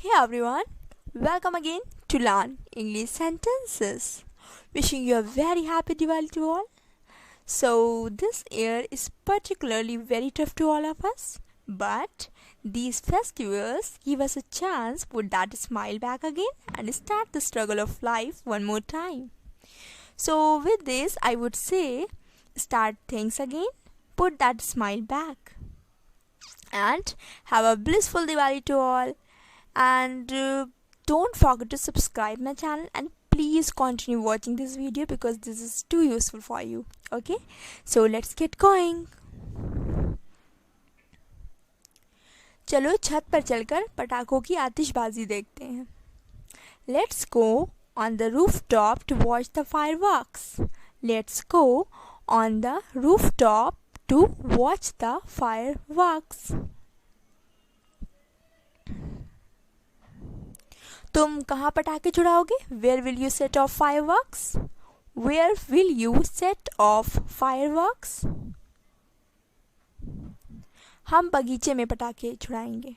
Hey everyone, welcome again to Learn English Sentences. Wishing you a very happy Diwali to all. So, this year is particularly very tough to all of us, but these festivals give us a chance to put that smile back again and start the struggle of life one more time. So, with this, I would say start things again, put that smile back, and have a blissful Diwali to all. And don't forget to subscribe my channel and please continue watching this video because this is too useful for you. Okay, so let's get going. चलो छत पर चलकर पटाखों की आतिशबाजी देखते हैं. Let's go on the rooftop to watch the fireworks. Let's go on the rooftop to watch the fireworks. तुम कहाँ पटाखे छुड़ाओगे? Where will you set off fireworks? Where will you set off fireworks? हम बगीचे में पटाखे छुड़ाएंगे.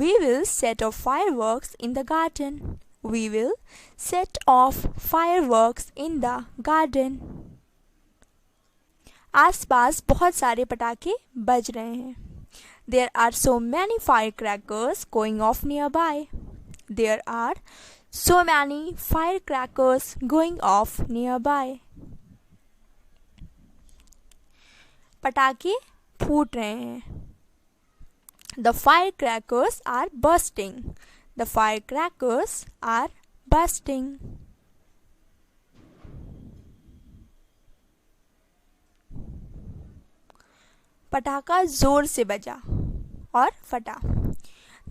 We will set off fireworks in the garden. We will set off fireworks in the garden. आसपास बहुत सारे पटाखे बज रहे हैं. There are so many firecrackers going off nearby. There are so many firecrackers going off nearby. पटाखे फूट रहे हैं. The firecrackers are bursting. The firecrackers are bursting. पटाखा जोर से बजा और फटा.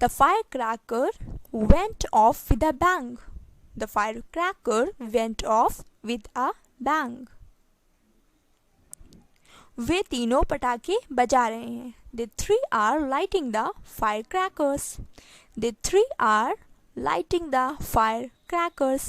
The firecracker went off with a bang. The firecracker went off with a bang. वे तीनों पटाखे बजा रहे हैं. They three are lighting the firecrackers. They three are lighting the firecrackers.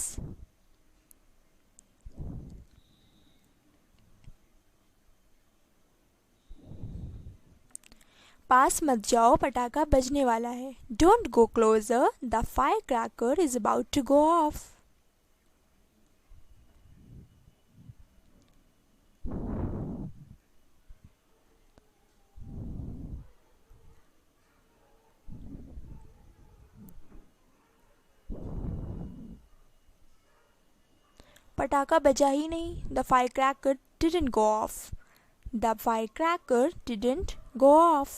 पास मत जाओ, पटाखा बजने वाला है. Don't go closer, the firecracker is about to go off. पटाखा बजा ही नहीं. The firecracker didn't go off. The firecracker didn't go off.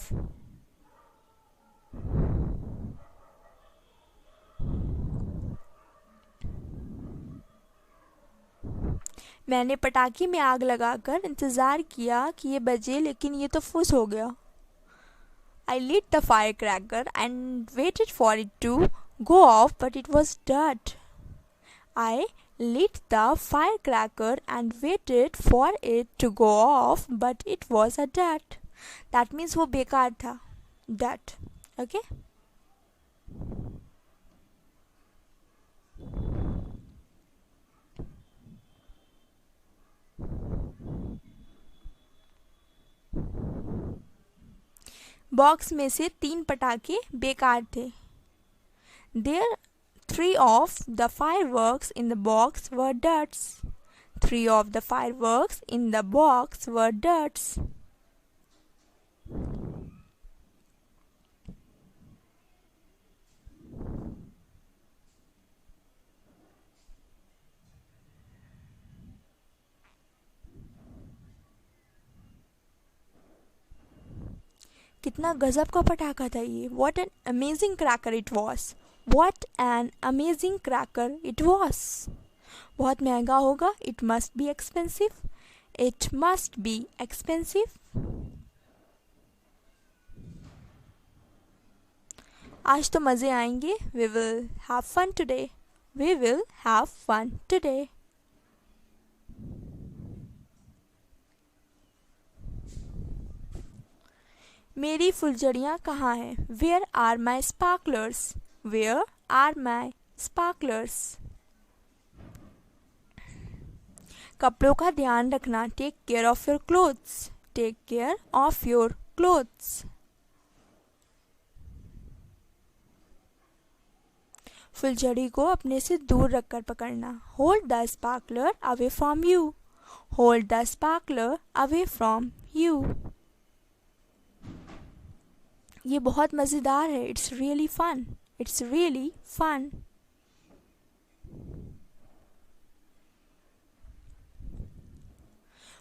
मैंने पटाखे में आग लगाकर इंतज़ार किया कि ये बजे, लेकिन ये तो फुस हो गया. I lit the firecracker and waited for it to go off, but it was dirt. I lit the firecracker and waited for it to go off, but it was a dirt. That means वो बेकार था. Dirt. Okay? Box में से 3 पटाखे बेकार थे. There 3 of the fireworks in the box were darts. 3 of the fireworks in the box were darts. कितना गजब का पटाखा था ये. What an amazing cracker it was. What an amazing cracker it was. बहुत महंगा होगा. It must be expensive. It must be expensive. आज तो मज़े आएंगे. We will have fun today. We will have fun today. मेरी फुलझड़ियाँ कहाँ हैं? Where are my sparklers? Where are my sparklers? कपड़ों का ध्यान रखना. Take care of your clothes. Take care of your clothes. फुलझड़ी को अपने से दूर रखकर पकड़ना. Hold the sparkler away from you. Hold the sparkler away from you. ये बहुत मज़ेदार है. It's really fun. It's really fun.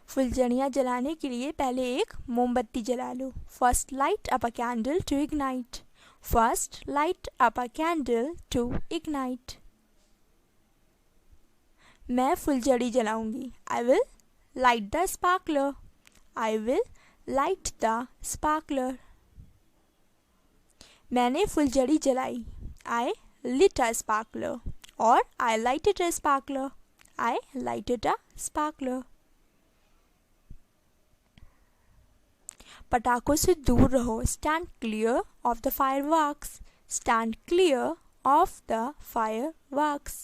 फुलझड़ियाँ जलाने के लिए पहले एक मोमबत्ती जला लो. First light up a candle to ignite. First light up a candle to ignite. मैं फुलझड़ी जलाऊंगी. I will light the sparkler. I will light the sparkler. मैंने फुलझड़ी जलाई. आई lit a sparkler. और I lighted a sparkler. I lighted a sparkler. पटाखों से दूर रहो. Stand clear of the fireworks. Stand clear of the fireworks.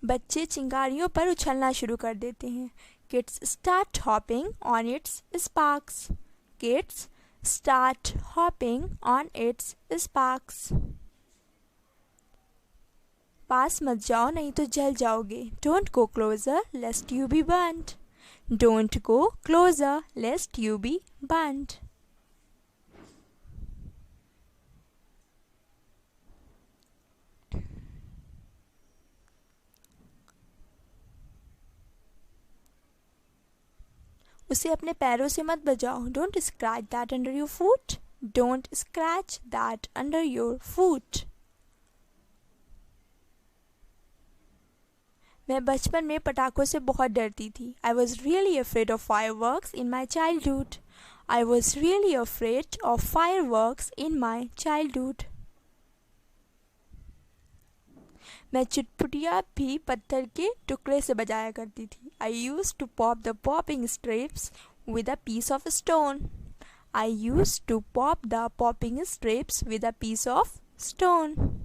बच्चे चिंगारियों पर उछलना शुरू कर देते हैं. Kids start hopping on its sparks. Kids start hopping on its sparks. पास मत जाओ नहीं तो जल जाओगे. Don't go closer lest you be burnt. Don't go closer lest you be burnt. उसे अपने पैरों से मत बजाओ. Don't scratch that under your foot. Don't scratch that under your foot. मैं बचपन में पटाखों से बहुत डरती थी. I was really afraid of fireworks in my childhood. I was really afraid of fireworks in my childhood. मैं चुटपुटिया भी पत्थर के टुकड़े से बजाया करती थी. I used to pop the popping strips with a piece of stone. I used to pop the popping strips with a piece of stone.